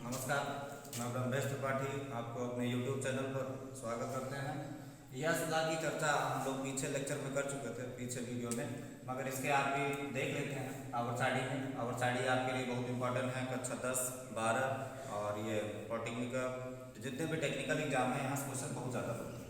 नमस्कार, मैं ब्रह्मेश त्रिपाठी आपको अपने YouTube चैनल पर स्वागत करते हैं। यह सलाह की चर्चा हम लोग पीछे लेक्चर में कर चुके थे, पीछे वीडियो में, मगर इसके आप भी देख लेते हैं। आवर्त सारणी में आवर्त सारणी आपके लिए बहुत इंपॉर्टेंट है। कक्षा 10, 12 और ये पॉलिटेक्निक जितने भी टेक्निकल एग्जाम हैं यहाँ से क्वेश्चन बहुत ज़्यादा होते हैं।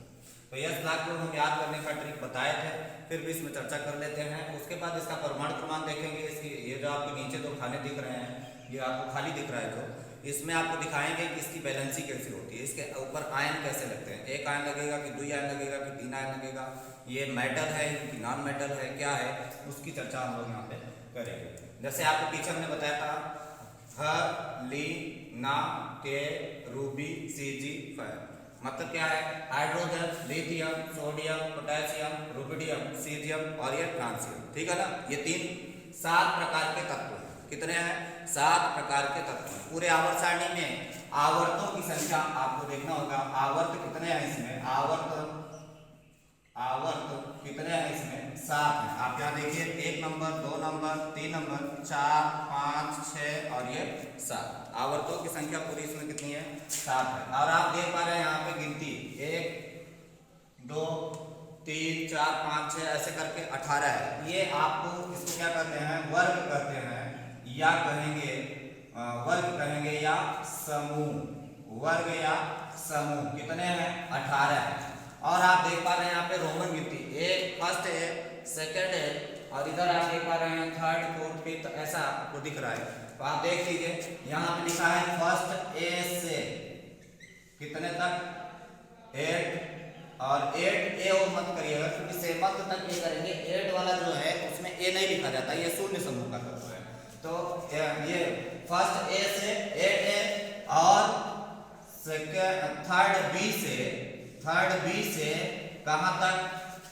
तो यह सलाह को हम याद करने का ट्रिक बताए थे, फिर भी इसमें चर्चा कर लेते हैं। उसके बाद इसका परमाणु क्रमांक देखेंगे। इसकी ये जो आपके नीचे दो खाने दिख रहे हैं, ये आपको खाली दिख रहा है, जो इसमें आपको दिखाएंगे कि इसकी बैलेंसी कैसे होती है, इसके ऊपर आयन कैसे लगते हैं, एक आयन लगेगा कि 2 आयन लगेगा कि 3 आयन लगेगा, ये मेटल है कि नॉन मेटल है, क्या है, उसकी चर्चा हम लोग यहाँ पे करेंगे। जैसे आपको पीछे हमने बताया था ह ली ना के रूबी CG5, मतलब क्या है, hydrogen, lithium, sodium, potassium, rubidium, caesium और ये फ्रांसियम। ठीक है ना, ये 7 प्रकार के तत्व हैं। कितने हैं? 7 प्रकार के तत्व हैं। पूरे आवर्त सारणी में आवर्तों की संख्या आपको देखना होगा। आवर्त कितने हैं इसमें? आवर्त कितने हैं इसमें? 7 हैं। आप यहाँ देखिए, 1 नंबर, 2 नंबर, 3 नंबर, 4, 5, 6 और ये 7। आवर्तों की संख्या पूरी इसमें कितनी है? 7 है। और आप देख पा रहे हैं यहाँ पे गिनती 1 2 3 4 5 6 ऐसे करके 18 है। ये आपको इसको क्या कहते हैं? वर्ग कहते हैं, या कहेंगे वर्ग कहेंगे या समूह। वर्ग या समूह कितने हैं? 18 है। और आप देख पा रहे हैं यहाँ पे रोमन गिनती, एक फर्स्ट है, सेकंड है, और इधर आप देख पा रहे हैं थर्ड, फोर्थ, फिफ्थ, ऐसा आपको दिख रहा है। तो आप देख लीजिए, यहाँ पे लिखा है फर्स्ट ए से कितने तक? 8। और 8 ए और मत करिएगा, क्योंकि सेवंथ तक ये करेंगे। 8 वाला जो है उसमें ए नहीं लिखा जाता, ये शून्य समूह का तत्व है। तो ये फर्स्ट ए से 8 है, और थर्ड बी से कहां तक?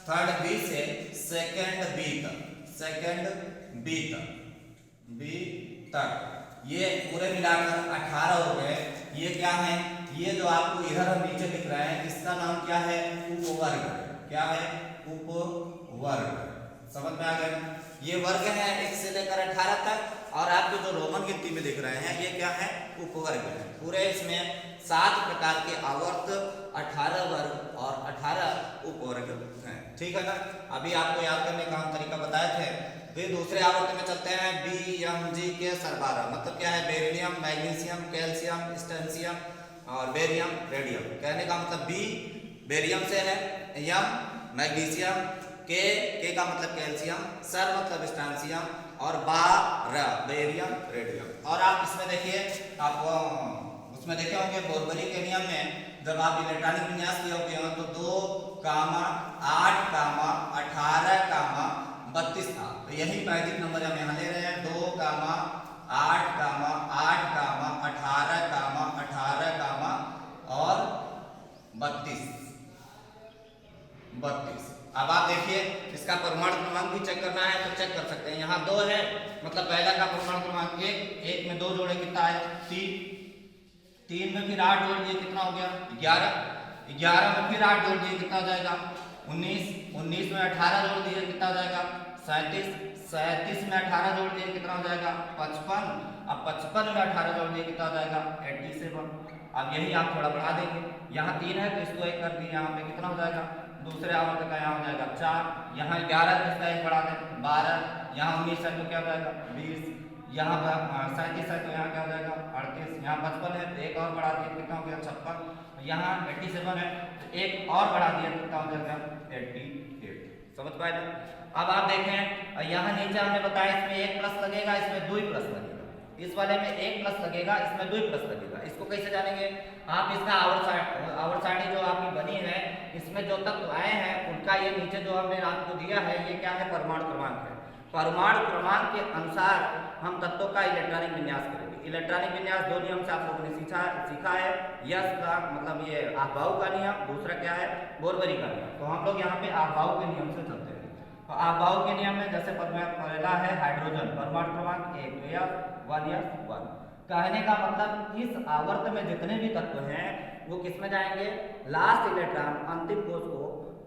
थर्ड बी से सेकंड बी तक ये पूरे मिलाकर 18 हो गए। ये क्या है? ये जो आपको इधर हम नीचे दिख रहे हैं, इसका नाम क्या है? उपवर्ग। क्या है? उपवर्ग। समझ में आ गया? ये वर्ग है 1 से लेकर 18 तक, और आपको जो रोमन गिनती में दिख रहे हैं ये क्या है? उपवर्ग है। पूरे इसमें 7 प्रकार के आवर्त, 18 वर्ग और 18 उपवर्ग हैं। ठीक है ना? अभी आपको याद करने का हम तरीका बताए थे। फिर दूसरे आवर्त में चलते हैं। BMG सरबारा, मतलब क्या है? बेरिलियम, मैग्नीशियम, कैल्शियम, स्टेंशियम और बेरियम, रेडियम। कहने का मतलब बी बेरियम से है, यम मैग्नीशियम, के का मतलब कैल्शियम, सर मतलब स्टेंशियम, और बारह बेरियम, रेडियम। और आप इसमें देखिए, आप उसमें देखे होंगे बोरबरी के नियम में, जब आप इलेक्ट्रॉनिक विन्यास किए होंगे तो 2, 8, 18, 32 था। तो यही मैजिक नंबर हम यहाँ ले रहे हैं। 2, 8, 18, और 32। अब आप देखिए, इसका परमाणु क्रमांक भी चेक करना है तो चेक कर सकते हैं। यहाँ 2 है, मतलब पहला का परमाणु क्रमांक 1, 1 में 2 जोड़े कितना है? 3 में फिर 8 जोड़ दिए कितना हो गया? 11 में फिर 8 जोड़ दिए कितना हो जाएगा? 19 में 18 जोड़ दिए कितना हो जाएगा? 37 में 18 जोड़ दिए कितना हो जाएगा? 55। अब 55 में 18 जोड़ दिए कितना हो जाएगा? 87। अब यही आप थोड़ा बढ़ा देंगे, यहाँ 3 है तो इसको 1 कर दिए, यहाँ पे कितना हो जाएगा? दूसरे आवर्त का यहाँ हो जाएगा 4, यहाँ 11 है तो इसका 1 बढ़ा दें 12, यहाँ 19 है तो क्या हो जाएगा? 20, यहाँ 37 है तो यहाँ क्या हो जाएगा? 38, यहाँ 55 है तो 1 और बढ़ा दिए कितना हो गया? 56, यहाँ 87 है तो 1 और बढ़ा दिया कितना हो जाएगा? 88। समझ पाए ना? अब आप देखें, यहाँ नीचे हमने बताया इसमें 1 प्लस लगेगा, इसमें 2 प्लस लगेगा। इस वाले में 1 प्लस लगेगा, इसमें 2 प्लस लगेगा। इसको कैसे जानेंगे आप? इसका आवर्त सारणी जो आपकी बनी है, इसमें जो तत्व आए हैं उनका ये नीचे जो हमने आपको दिया है, ये क्या है? परमाणु क्रमांक है। परमाणु क्रमांक के अनुसार हम तत्वों का इलेक्ट्रॉनिक विन्यास करेंगे। इलेक्ट्रॉनिक विन्यास 2 नियम से आप लोगों ने सीखा है। यस का मतलब ये आबाहु का नियम, दूसरा क्या है? बोरबरी का नियम। तो हम लोग यहाँ पे आबाहु के नियम से चलते हैं। तो आबाहु के नियम में जैसे पहला है हाइड्रोजन, परमाणु क्रमांक 1, तो यह 1s1। कहने का मतलब इस आवर्त में जितने भी तत्व हैं वो किस में जाएंगे? लास्ट इलेक्ट्रॉन, अंतिम कोष को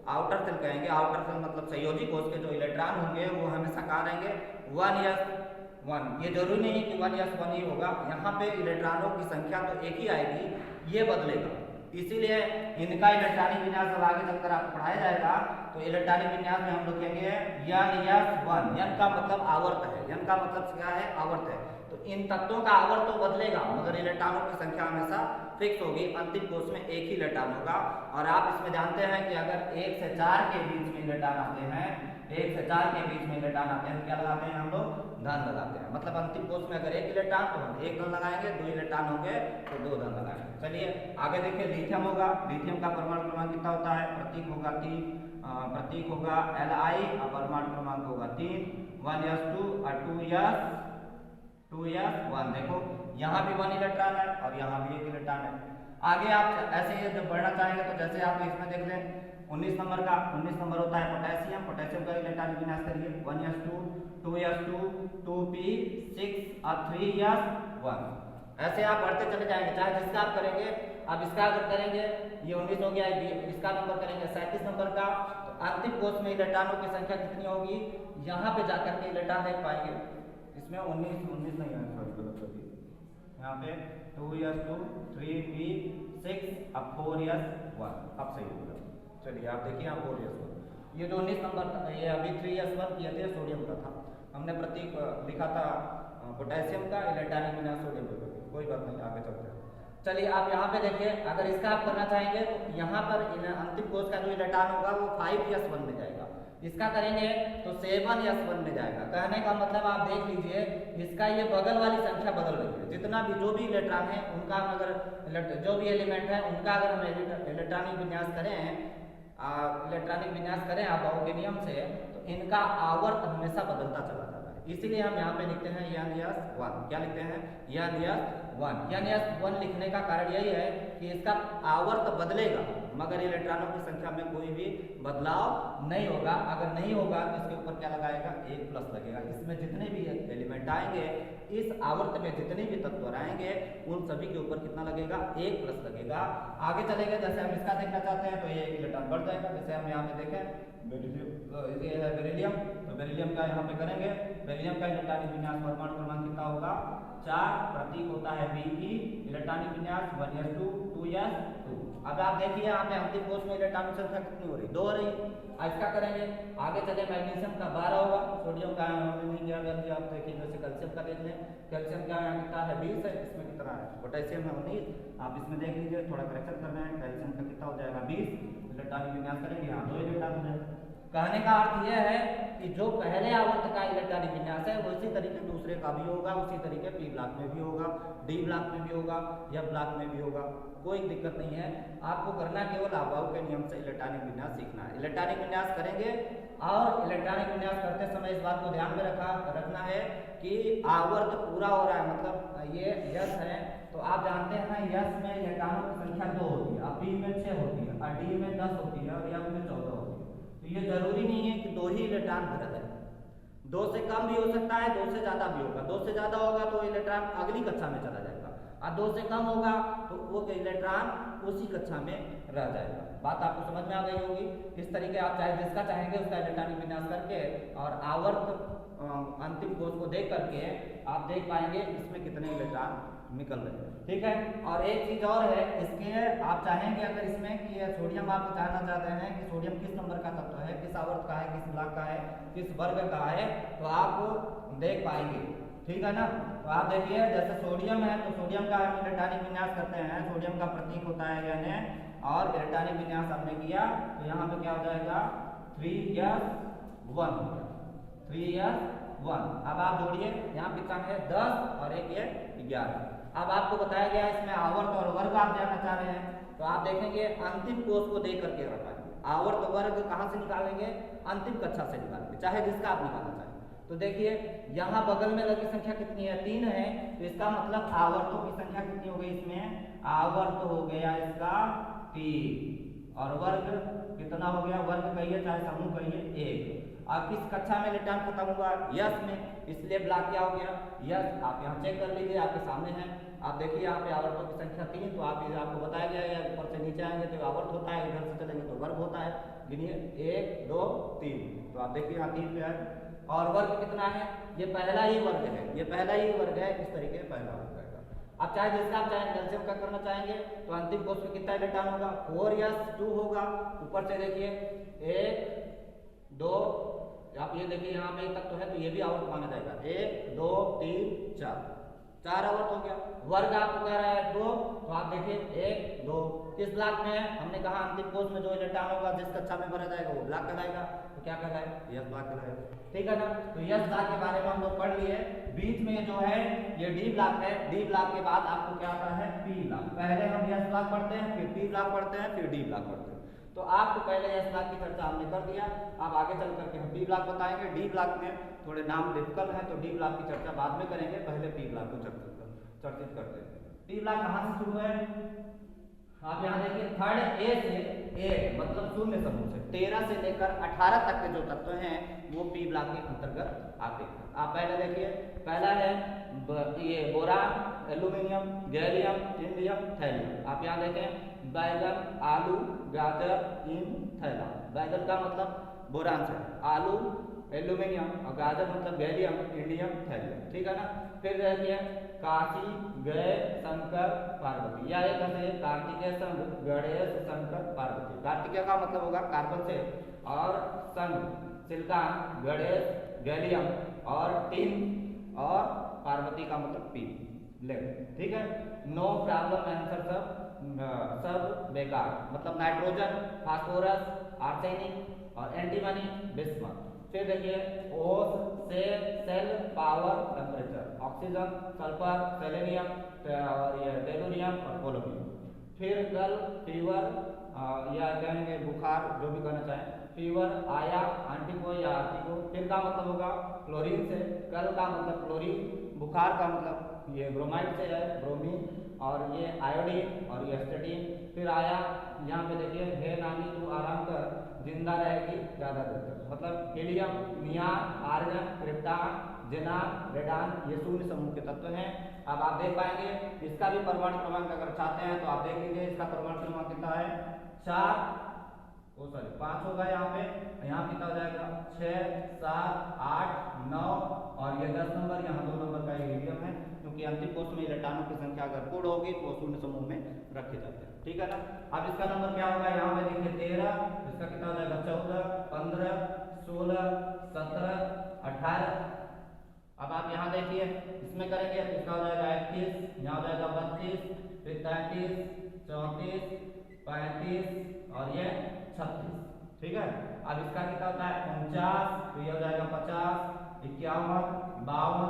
आउटर सेल कहेंगे। आउटर सेल मतलब संयोजी कोष के जो इलेक्ट्रॉन होंगे वो हमेशा कहाँ रहेंगे? 1s 1। ये जरूरी नहीं है कि 1 यस 1 ही होगा, यहाँ पे इलेक्ट्रॉनों की संख्या तो एक ही आएगी, ये बदलेगा। इसीलिए इनका इलेक्ट्रॉनिक विन्यास जब आगे चलकर आपको पढ़ाया जाएगा तो इलेक्ट्रॉनिक विन्यास में हम लोग कहेंगे यन यस 1। यन का मतलब आवर्त है, यन का मतलब क्या है, आवर्त है। तो इन तत्वों का आवर्त तो बदलेगा मगर इलेक्ट्रॉनों की संख्या हमेशा फिक्स होगी। अंतिम कोष में एक ही इलेक्ट्रॉन होगा। और आप इसमें जानते हैं कि अगर 1 से 4 के बीच में इलेक्ट्रॉन आते हैं, 1 से 4 के बीच में इलेक्ट्रॉन आते हैं, क्या लगाते हैं हम लोग, धन लगाते हैं। मतलब अंतिम कोष में अगर 1 इलेक्ट्रॉन तो हम 1 धन लगाएंगे, 2 इलेक्ट्रॉन होंगे तो 2 धन लगाएंगे। चलिए आगे देखिए, लिथियम होगा। लिथियम का परमाणु क्रमांक कितना होता है, प्रतीक होगा 3, प्रतीक होगा Li और परमाणु क्रमांक होगा 3, 1s2 और 2s1। देखो यहाँ भी 1 इलेक्ट्रॉन है और यहाँ भी 1 इलेक्ट्रॉन है। आगे आप ऐसे ही जब बढ़ना चाहेंगे तो जैसे आप इसमें देख लें 19 नंबर का, 19 नंबर होता है पोटेशियम। पोटेशियम का इलेक्ट्रॉनिक विन्यास करिए, 1s2 2s2 2p6 और 3s1। ऐसे आप बढ़ते चले जाएंगे, चाहे जिसका आप करेंगे। अब इसका अगर करेंगे, ये 19 हो गया, इसका नंबर करेंगे 37 नंबर का, तो अंतिम कोष में इलेक्ट्रॉनों की संख्या कितनी होगी, यहाँ पे जाकर के इलेक्ट्रॉन देख पाएंगे। इसमें 19 नहीं है, सॉरी यहाँ पे 2s2 3p6 अब 4s1। अब सही होगा। चलिए आप देखिए यहाँ 4s1, ये जो 19 नंबर था, ये अभी 3s1 किए थे, सोडियम का था। हमने प्रतीक लिखा था पोटेशियम का, इलेक्ट्रॉनिक विन्यास सोडियम का। कोई बात नहीं, आगे चलते हैं। चलिए आप यहाँ पे देखिए, अगर इसका आप करना चाहेंगे तो यहाँ पर अंतिम कोष का जो इलेक्ट्रॉन होगा वो 5s1 में जाएगा। इसका करेंगे तो 7s1 में जाएगा। कहने का मतलब आप देख लीजिए, इसका ये बगल वाली संख्या बदल रही है। जितना भी जो भी इलेक्ट्रॉन है उनका अगर जो भी एलिमेंट है उनका अगर हम इलेक्ट्रॉनिक विन्यास करें अबाउ के नियम से, तो इनका आवर्त हमेशा बदलता चला जाता है। इसीलिए हम यहाँ पे लिखते हैं यन-1। क्या लिखते हैं, यन-1। यन-1 लिखने का कारण यही है कि इसका आवर्त बदलेगा मगर इलेक्ट्रॉनों की संख्या में कोई भी बदलाव नहीं होगा। अगर नहीं होगा तो इसके ऊपर क्या लगाएगा, 1+ लगेगा। इसमें जितने भी एलिमेंट आएंगे, इस आवर्त में जितने भी तत्व आएंगे, उन सभी के ऊपर कितना लगेगा, 1+ लगेगा। आगे चलेंगे, जैसे हम इसका देखना चाहते हैं तो ये इलेक्ट्रॉन बढ़ जाएगा। जैसे हम यहाँ पे देखें ये है बेरिलियम, तो बेरिलियम का यहाँ पे करेंगे। बेरिलियम का इलेक्ट्रॉनिक विन्यास परमाणु क्रमांक कितना होगा, 4, प्रतीक होता है Be, इलेक्ट्रॉनिक विन्यास 1s2 2s2। अब आप देखिए यहाँ पे अंतिम कोष में इलेक्ट्रॉनिक संख्या कितनी हो रही, 2 हो रही। इसका करेंगे, आगे चले मैग्नीशियम का 12 होगा, सोडियम का नहीं आप देखिए, जैसे कैल्शियम का देख लें। कैल्शियम का यहाँ कितना है, 20 है, इसमें कितना है, पोटेशियम है 19। आप इसमें देख लीजिए, थोड़ा करेक्शन करना है। कैल्शियम का कितना हो जाएगा, 20। इलेक्ट्रॉनिक विन्यास करेंगे, यहाँ 2 इलेक्ट्रॉन हो जाएगा। कहने का अर्थ यह है कि जो पहले आवर्त का इलेक्ट्रॉनिक विन्यास है उसी तरीके दूसरे का भी होगा, उसी तरीके पी ब्लॉक में भी होगा, डी ब्लॉक में भी होगा, एफ ब्लॉक में भी होगा। कोई दिक्कत नहीं है। आपको करना केवल अबाउ के नियम से इलेक्ट्रॉनिक विन्यास सीखना है। इलेक्ट्रॉनिक विन्यास करेंगे और इलेक्ट्रॉनिक विन्यास करते समय इस बात को ध्यान में रखना है कि आवर्त पूरा हो रहा है। मतलब ये यस है तो आप जानते हैं ना, यस में इलेक्ट्रॉनों की संख्या 2 होती है, और पी में 6 होती है, और डी में 10 होती है, और एफ में 14 होती है। तो ये जरूरी नहीं है कि 2 ही इलेक्ट्रॉन भरा है। 2 से कम भी हो सकता है, 2 से ज्यादा भी होगा। 2 से ज्यादा होगा तो इलेक्ट्रॉन अगली कक्षा में चला जाएगा, और 2 से कम होगा तो वो इलेक्ट्रॉन उसी कक्षा में रह जाएगा। बात आपको समझ में आ गई होगी। इस तरीके आप चाहे जिसका चाहेंगे उसका इलेक्ट्रॉनिक विन्यास करके और आवर्त अंतिम कोष को देख करके आप देख पाएंगे इसमें कितने इलेक्ट्रॉन निकल रहे हैं। ठीक है। और एक चीज और है, इसके आप चाहेंगे अगर इसमें कि सोडियम आप जानना चाहते हैं कि सोडियम किस नंबर का तत्व है, किस आवर्त का है, किस ब्लॉक का है, किस वर्ग का है, तो आप देख पाएंगे। ठीक है ना। तो आप देखिए, जैसे सोडियम है तो सोडियम का हम इलेक्ट्रॉनिक विन्यास करते हैं। सोडियम का प्रतीक होता है Na, और इलेक्ट्रॉनिक विन्यास हमने किया तो यहाँ पे क्या हो जाएगा, 3s1 हो गया, 3s1। अब आप जोड़िए, यहाँ कितना है 10 और एक ये 11। अब आपको बताया गया इसमें आवर्त और वर्ग आप जानना चाह रहे हैं, तो आप देखेंगे अंतिम कोष को देख करके रखेंगे। आवर्त वर्ग कहाँ से निकालेंगे, अंतिम कक्षा से निकालेंगे, चाहे जिसका आप निकालना चाहें। तो देखिए यहाँ बगल में लगी संख्या कितनी है, 3 है, तो इसका मतलब आवर्तों की संख्या कितनी हो गई, इसमें आवर्त हो गया इसका 3, और वर्ग कितना हो गया, वर्ग कहिए चाहे समूह कहिए 1। अब किस कक्षा में इलेक्ट्रॉन खत्म हुआ, यस में, इसलिए ब्लॉक क्या हो गया, यस। आप यहाँ चेक कर लीजिए, आपके सामने है। आप देखिए यहाँ पे आवर्तों की संख्या 3, तो आपको बताया गया है ऊपर से नीचे आएंगे तो आवर्त होता है, इधर से चलेंगे तो वर्ग होता है। गिनिए 1 2 3, तो आप देखिए यहाँ 3 पे है, और वर्ग कितना है, ये पहला ही वर्ग है, ये पहला ही वर्ग है, इस तरीके से पहला वर्ग है। अब चाहे जिसका आप चाहे कैल्शियम का करना चाहेंगे तो अंतिम कोष में कितना इलेक्ट्रॉन होगा, 4s2 होगा। ऊपर से देखिए 1 2, आप ये देखिए यहाँ पे एक तत्व है तो ये भी आवर्त माना जाएगा, 1 2 3 4 आवर्त हो गया। वर्ग आपको कह रहा है 2, तो आप देखिए 1 2 किस ब्लॉक में है, हमने कहा अंतिम कोष में जो इलेक्ट्रॉन होगा जिस कक्षा में भरा जाएगा वो ब्लॉक कहलाएगा, तो क्या कहलाएगा, यस ब्लॉक कहलाएगा। ठीक है ना, तो यस ब्लॉक के बारे में हम लोग पढ़ लिए। बीच में जो है ये डी ब्लॉक है, डी ब्लॉक के बाद आपको क्या आता है, पी ब्लॉक। पहले हम यस ब्लॉक पढ़ते हैं, फिर पी ब्लॉक पढ़ते हैं, फिर डी ब्लॉक पढ़ते हैं। तो आपको पहले यस ब्लॉक की चर्चा हमने कर दिया, अब आगे चल करके हम डी ब्लॉक बताएंगे। डी ब्लॉक में थोड़े नाम डिफिकल्ट हैं तो डी ब्लॉक की चर्चा बाद में करेंगे, पहले पी ब्लॉक को चर्चित करते हैं। पी ब्लॉक कहाँ से शुरू है, आप यहाँ देखिए थर्ड ए से, ए मतलब शून्य समूह से 13 से लेकर 18 तक के जो तत्व हैं वो पी ब्लॉक के अंतर्गत आते हैं। आप पहले देखिए, पहला है ये boron, aluminium, gallium, indium, thallium. आप यहाँ देखें बैगन, आलू, गाजर, इन, थैला। बैगन का मतलब बोरान से, आलू एल्यूमिनियम और गाजर मतलब गैलियम, इंडियम, थैलियम। ठीक है ना। फिर देखिए काशी, गए, शंकर, पार्वती, या एक ऐसे कार्तिकेय संघ, गणेश, शंकर, पार्वती। कार्तिकेय का मतलब होगा कार्बन से, और संघ सिलिकॉन, गणेश, गैलियम और टिन, और पार्वती का मतलब पी लेड। ठीक है, नो प्रॉब्लम आंसर, सब बेकार, मतलब नाइट्रोजन, फास्फोरस, आर्सेनिक और एंटीमनी, बिस्मथ। फिर देखिए ओस से cell power temperature, oxygen, sulphur, selenium और ये टेलुरियम और पोलोनियम। फिर कल फीवर या कहेंगे बुखार, जो भी कहना चाहें, फीवर आया, आंटिको या आर्टिको। फिर का मतलब होगा क्लोरीन से, कल का मतलब क्लोरीन, बुखार का मतलब ये ब्रोमाइड से है, ब्रोमीन, और ये आयोडीन और ये एस्टेटिन। फिर आया यहाँ पे देखिए, हे नानी तू आराम कर, जिंदा रहेगी ज्यादा देर तक, मतलब हीलियम, नियान, आर्गन, क्रिप्टॉन, जेनान, रेडान, ये शून्य समूह के तत्व हैं। अब आप देख पाएंगे इसका भी परमाणु क्रमांक अगर चाहते हैं तो आप देख लीजिए, इसका परमाणु क्रमांक कितना है, 5 होगा यहाँ पे, यहाँ कितना हो जाएगा 6 7 8 9 और ये 10 नंबर, यहाँ 2 नंबर का हीलियम है, क्योंकि अंतिम कोष में इलेक्ट्रॉनों की संख्या अगर पूर्ण होगी तो शून्य समूह में रखे जाते हैं। ठीक है ना। अब इसका नंबर क्या होगा, यहाँ पे देखिए 13, इसका कितना हो जाएगा 14 15 16 17 18। अब आप यहाँ देखिए इसमें करेंगे तो इसका हो जाएगा 21, यहाँ हो जाएगा 32, फिर 33 34 35 और ये 36। ठीक है। अब इसका कितना होता है 49, तो ये हो जाएगा 50 51 52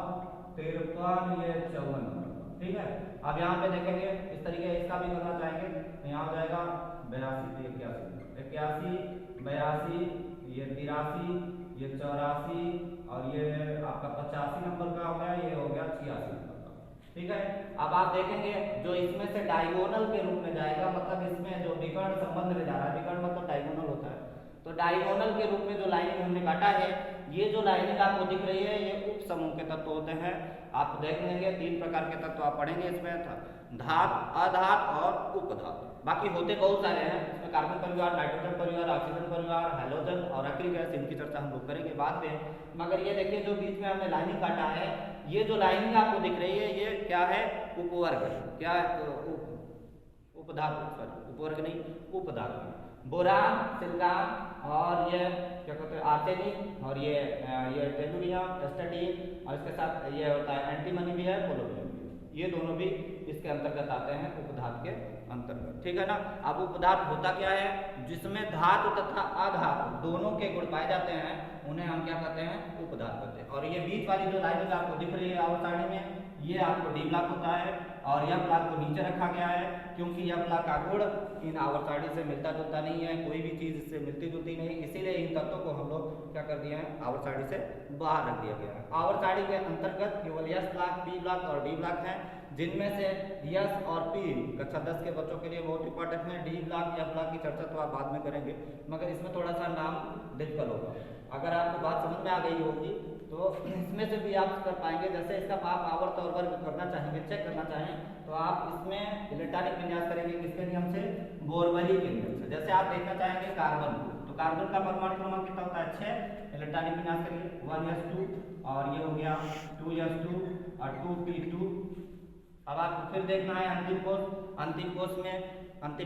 53, ये 54। ठीक है। अब यहाँ पे देखेंगे इस तरीके इसका भी करना चाहेंगे तो यहाँ हो जाएगा 82 81 82, ये 83, ये 84 और ये आपका 85 नंबर का हो गया, ये हो गया 86 नंबर का। ठीक है। अब आप देखेंगे जो इसमें से डायगोनल के रूप में जाएगा, मतलब इसमें जो विकर्ण संबंध में जा रहा है, विकर्ण मतलब डायगोनल होता है, तो डायगोनल के रूप में जो लाइनिंग हमने काटा है, ये जो लाइनिंग आपको दिख रही है ये उप समूह के तत्व होते हैं। आप देख लेंगे 3 प्रकार के तत्व आप पढ़ेंगे इसमें था, धातु, अधातु और उपधातु। बाकी होते बहुत सारे हैं, इसमें कार्बन परिवार, नाइट्रोजन परिवार, ऑक्सीजन परिवार, हैलोजन और एक्रिक गैस, इनकी चर्चा हम लोग करेंगे बाद में। मगर ये देखिए जो बीच में हमने लाइनिंग काटा है, ये जो लाइनिंग आपको दिख रही है ये क्या है, उपवर्ग, क्या उपधातु, सॉरी उपवर्ग नहीं, उपधातु। बोरान, सिलिकॉन और ये क्या कहते हैं आर्सेनिक, और ये टेलुरियम, एस्टेटिन, और इसके साथ ये होता है एंटीमनी भी है, पोलोनियम भी है, ये दोनों भी इसके अंतर्गत आते हैं, उपधातु के अंतर्गत। ठीक है ना। अब उपधातु होता क्या है, जिसमें धातु तथा अधातु दोनों के गुण पाए जाते हैं, उन्हें हम क्या कहते हैं, उपधातु कहते हैं। और ये बीच वाली जो लाइनिंग आपको दिख रही है आवर्त सारणी में, ये आपको डी ब्लॉक होता है, और यह ब्लॉक को नीचे रखा गया है क्योंकि यह ब्लॉक का गुण इन आवर्त सारणी से मिलता जुलता नहीं है, कोई भी चीज इससे मिलती जुलती नहीं, इसीलिए इन तत्वों को हम लोग क्या कर दिया है, आवर्त सारणी से बाहर रख दिया गया है। आवर्त सारणी के अंतर्गत केवल यस ब्लॉक, पी ब्लॉक और डी ब्लॉक है, जिनमें से यस और पी कक्षा 10 के बच्चों के लिए बहुत इंपॉर्टेंट है। डी ब्लॉक या ब्लॉक की चर्चा तो आप बाद में करेंगे, मगर इसमें थोड़ा सा नाम डिफिकल्ट होगा। अगर आपको बात समझ में आ गई होगी तो इसमें से भी आप कर पाएंगे। जैसे इसका आप आवर्त और वर्ग करना चाहेंगे, चेक करना चाहें, तो आप इसमें इलेक्ट्रॉनिक विन्यास करेंगे किसके नियम से, बोरमली के नियम से। जैसे आप देखना चाहेंगे कार्बन, तो कार्बन का परमाणु क्रमांक कितना होता है 6, इलेक्ट्रॉनिक विन्यास करिए 1s2 और ये हो गया 2s2 और 2p2। अब आपको फिर देखना है अंतिम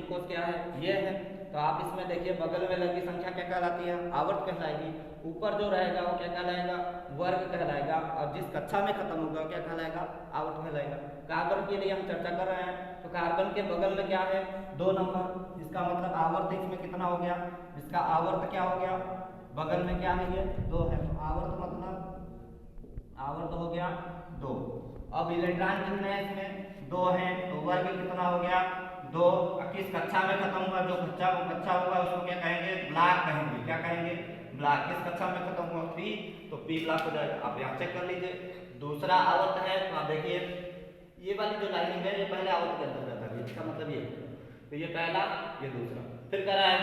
कोष क्या है, ये है। तो आप इसमें देखिए बगल में लगी संख्या क्या कहलाती है, आवर्त कहलाएगी। ऊपर जो रहेगा वो क्या कहलाएगा, वर्ग कहलाएगा। और जिस कक्षा में खत्म होगा क्या कहलाएगा, आवर्त कहलाएगा। कार्बन के लिए हम चर्चा कर रहे हैं, तो कार्बन के बगल में क्या है 2 नंबर, इसका मतलब आवर्त इसमें कितना हो गया, इसका आवर्त क्या हो गया, बगल में क्या है ये 2 है, तो आवर्त मतलब आवर्त हो गया 2। अब इलेक्ट्रॉन कितने हैं इसमें 2 हैं, तो वर्ग कितना हो गया 2। किस कक्षा में खत्म हुआ, जो कक्षा होगा उसको क्या कहेंगे, ब्लॉक कहेंगे। क्या कहेंगे, ब्लॉक। किस कक्षा में खत्म हुआ, पी, तो पी ब्लॉक हो जाएगा। आप यहाँ चेक कर लीजिए। दूसरा आवर्त है, तो आप देखिए ये वाली जो लाइनिंग है ये पहले आवर्त के अंदर जाता है, इसका मतलब ये, तो ये पहला ये दूसरा। फिर कह रहा है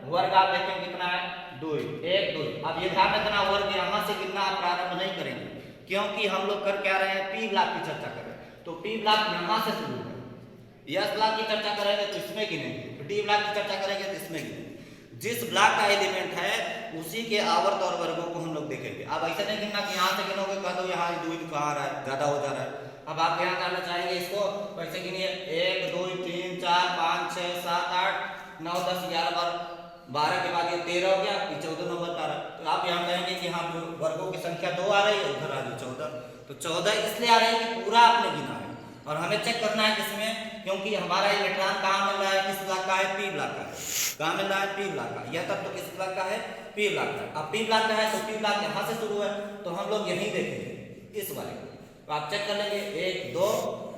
वर्ग आप देखें कितना है 2, 1 2। अब ये ध्यान रखना वर्ग यहाँ से गिनना आप प्रारंभ नहीं करेंगे, क्योंकि हम लोग कर क्या रहे हैं, पी ब्लॉक की चर्चा कर रहे हैं। तो पी ब्लॉक यहाँ से शुरू है, एस ब्लॉक की चर्चा करेंगे तो इसमें गिनेंगे, डी ब्लॉक की चर्चा करेंगे तो इसमें गिनेंगे। जिस ब्लॉक का एलिमेंट है उसी के आवर्त और वर्गों को हम लोग देखेंगे। अब ऐसा नहीं गिनना कि यहाँ से गिनोगे कह दो यहाँ 2 कहाँ आ रहा है, ज्यादा हो जा रहा है। अब आप यहाँ करना चाहेंगे इसको, वैसे गिनिए 1 2 3 4 5 6 7 8 9 10 11 12 के बाद ये 13 हो गया, 14 नंबर पर। तो आप यहाँ कहेंगे कि हाँ वर्गों की संख्या 2 आ रही है, उधर आ रही 14। तो 14 इसलिए आ रही है कि पूरा आपने गिना है, और हमें चेक करना है किसमें, क्योंकि हमारा इलेक्ट्रॉन कहाँ मिल रहा है, किस ब्लॉक का है, पी ब्लॉक का है। कहाँ मिल रहा है, पी ब्लॉक का। यह तब तो किस ब्लॉक का है, पी ब्लॉक का। अब पी ब्लॉक का है तो पी ब्लॉक यहाँ से शुरू है, तो हम लोग यहीं देखेंगे इस वाले को। तो आप चेक कर लेंगे 1 2,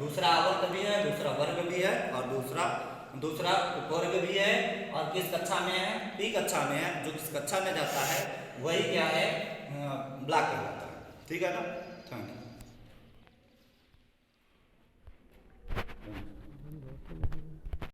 दूसरा आवर्त भी है, दूसरा वर्ग भी है, और दूसरा वर्ग भी है, और किस कक्षा में है, पी कक्षा में है। जो किस कक्षा में जाता है वही क्या है, ब्लॉक कहलाता है। ठीक है ना, थैंक यू।